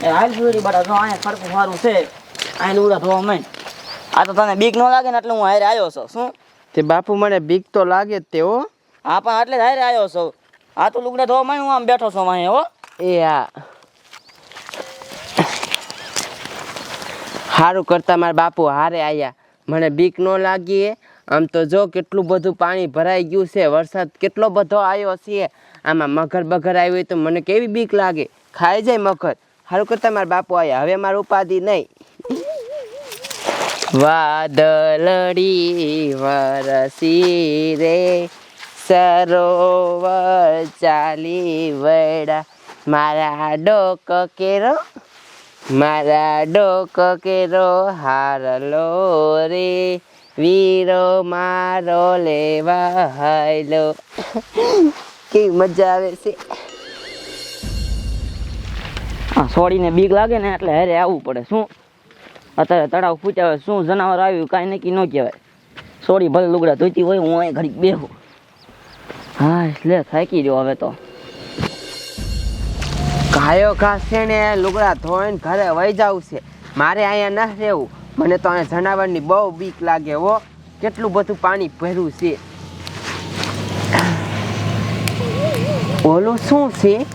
હાલ જોરી બટા જો અહીંયા ખડકું સારું છે આ લુગડા ધોવા માંડ આ તો તને બીક ન લાગે ને એટલે હું હારે આવ્યો છું શું તે બાપુ મને બીક તો લાગે જ તે હો હા પણ એટલે જ હારે આવ્યો છું આ તો લુગડા ધોવા માંડ હું આમ બેઠો છું વાંહે હો એ હા સારું કરતા મારા બાપુ હારે આયા મને બીક ન લાગી આમ તો જો કેટલું બધું પાણી ભરાઈ ગયું છે વરસાદ કેટલો બધો આવ્યો છે આમાં મગર બગર આવ્યું હોય તો મને કેવી બીક લાગે ખાઈ જાય મગર સારું કરતા મારા બાપુ આયા હવે મારું ઉપાધિ નહીં વાદળડી વરસી રે સરોવર ચાલી વડા મારા ડોક કેરો હારલો રે વીરો મારો લેવા હાયલો કેવી મજા આવે છે હા સોડીને બીક લાગે ને એટલે હારે આવવું પડે શું અત્યારે તળાવ ફૂટ્યા હોય શું જનાવર આવ્યું કાંઈ નક્કી ન કહેવાય સોડી ભલે લુગડા ધોતી હોય હું અહીં ઘડીક બેહું હા એટલે થાકી રહ્યો હવે તો ગાયો ઘાસ છે ને લુગડા ધોઈને ઘરે વહી જવું છે મારે અહીંયા ન રહેવું મને તો અહીંયા જનાવરની બહુ બીક લાગે હો કેટલું બધું પાણી ભર્યું છે ઓલું શું છે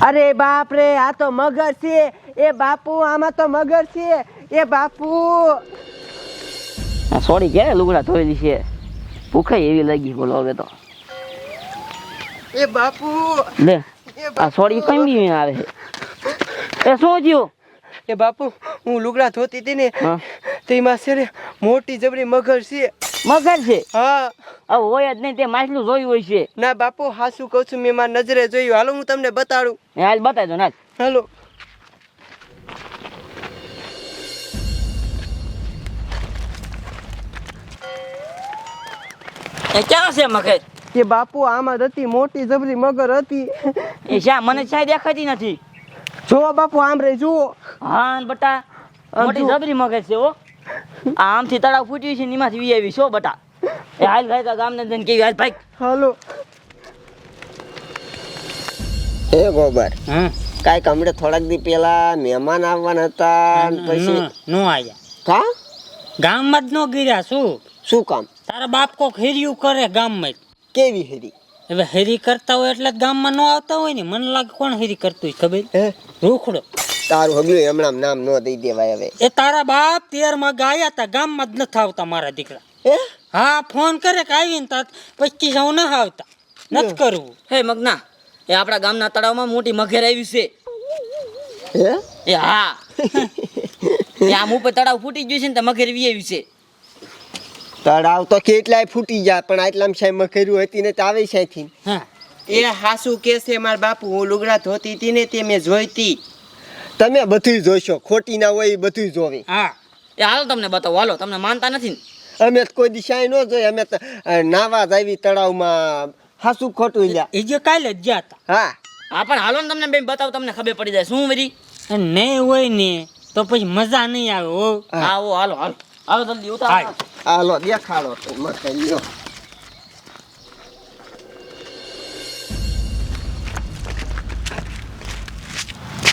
અરે બાપ રે આ તો મગર છે એ બાપુ આમાં તો મગર છે એ બાપુ આ સોડી ક્યારે લુગડા ધોયેલી છે ભૂખાઈ એવી લાગી બોલો હવે તો એ બાપુ લે આ સોડી કઈ બી આવે છે એ શું થયું એ બાપુ હું લુગડા ધોતી હતી ને હા તેમાં છે ને મોટી જબરી મગર છે મગર છે હા હવે હોય જ નહીં તે માછલું જોયું હોય છે ના બાપુ હાસું કહું છું મેં મારી નજરે જોયું હાલો હું તમને બતાડું એ હાલ બતાવી દો નાચ હાલો એ ક્યાં છે મગર કે બાપુ આમાં જ હતી મોટી જબરી મગર હતી એ શા મને છાય દેખાતી નથી જુઓ બાપુ આમ રે જુઓ હા ને બટા મોટી જબરી મગર છે હો આમથી તળાવ ફૂટ્યું છે ને એમાંથી વી આવી છો બટા એ હાલ ખાય ગામને જઈને કેવી હાલ ભાઈ હાલો એ ગોબર હા કાંઈક હમણાં થોડાક દી પેલા મહેમાન આવવાના હતા પછી નો આયા કા ગામમાં જ નો ગીર્યા શું કામ તારા બાપ કોક હેરિયું કરે ગામમાં કેવી હેરી હવે હેરી કરતા હોય એટલે જ ગામમાં નો આવતા હોય ને મને લાગે કોણ હેરી કરતું હોય ખબર હે રૂખડો તારું હગલું હમણાં નામ ન દઈ દેવાય હવે એ તારા બાપ 13 માં ગયા તા ગામમાં જ નથી આવતા મારા દીકરા હે હા ફોન કરે કે આવીને તા પછી હું ન આવતા નથી કરવું હે મગના એ આપણા ગામના તળાવમાં મોટી મગર આવી છે હે એ હા એ આમ ઉપર તળાવ ફૂટી ગયું છે ને તો મગર વી આવી છે તળાવ તો કેટલાય ફૂટી જાય પણ આટલામાં સાહેબ મખેરું હતી ને તો આવે સાથી હા એ હાસુ કે છે મારા બાપુ હું લુગડા ધોતી હતી ને તે મેં જોઈતી તમે બધું જોશો ખોટી ના હોય એ બધું જોવે હા એ હાલો તમને બતાવો હાલો તમને માનતા નથી ને અમે તો કોઈ દિશાએ ન જોઈ અમે તો નાવા જ આવી તળાવમાં હાસુ ખોટું લ્યા એ જે કાલે જ ગયા તા હા હા પણ હાલો ને તમને બેન બતાવો તમને ખબર પડી જાય શું વરી નહીં હોય ને તો પછી મજા નહીં આવે હો હા ઓ હાલો હાલો હાલો જલ્દી ઉતારો હાલ. હાલો દેખાડો તો મકાઈ લ્યો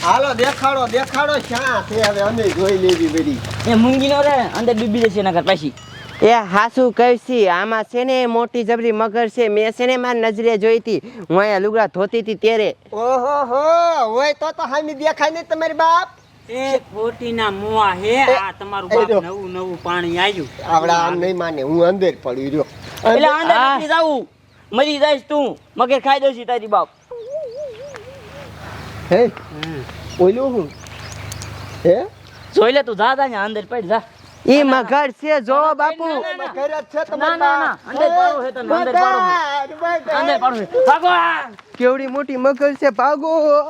હાલો દેખાડો શા છે હવે અમે જોઈ લેવી બધી એ મૂંગી નો રે અંદર ડૂબી જશે નકર પાછી એ હાસુ કહીશી આમાં છે ને મોટી જબરી મગર છે મેં છે ને મારી નજરે જોઈ હતી હું અહીંયા લુગડા ધોતી હતી ત્યારે ઓહો હો હોય તો હામી દેખાય નહીં તમારી બાપ એ ખોટીના મોવા હે આ તમારું બાપ નવું પાણી આવ્યું આવડા આમ નહીં માને હું અંદર પડી રહ્યો એટલે અંદર નીકળી જાવું મરી જઈશ તું મગર ખાઈ દઈશ તારી બાપ હે ઓલું હું હે જોઈ લે તું જા જા ને અંદર પડ જા ઈ મગર છે જો બાપુ ના, ના, ના. મગર જ છે ના ના અંદર પાડો હે તને અંદર પાડો હે. અંદર પાડો હે. ભાગો કેવડી મોટી મગર છે ભાગો